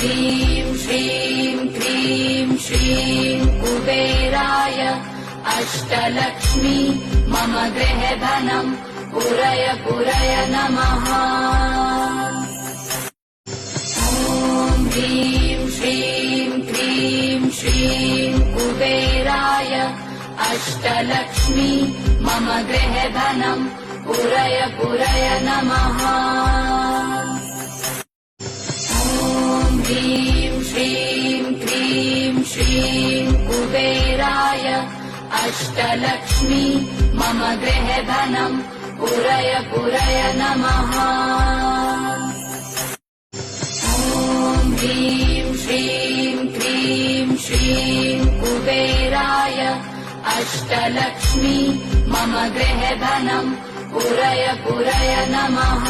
ह्रीं श्रीं क्रीं श्रीं कुबेराय अष्टलक्ष्मी मम गृहधनम् पुरय पुरय नमः। ॐ ह्रीं श्रीं क्रीं श्रीं कुबेराय अष्टलक्ष्मी मम गृहधनम् पुरय पुरय नमः। ॐ ह्रीं श्रीं क्रीं श्रीं कुबेराय अष्टलक्ष्मी मम गृहधनम् पुरय पुरय नमः। ॐ ह्रीं श्रीं क्रीं श्रीं कुबेराय अष्टलक्ष्मी मम गृहधनम् पुरय पुरय नमः।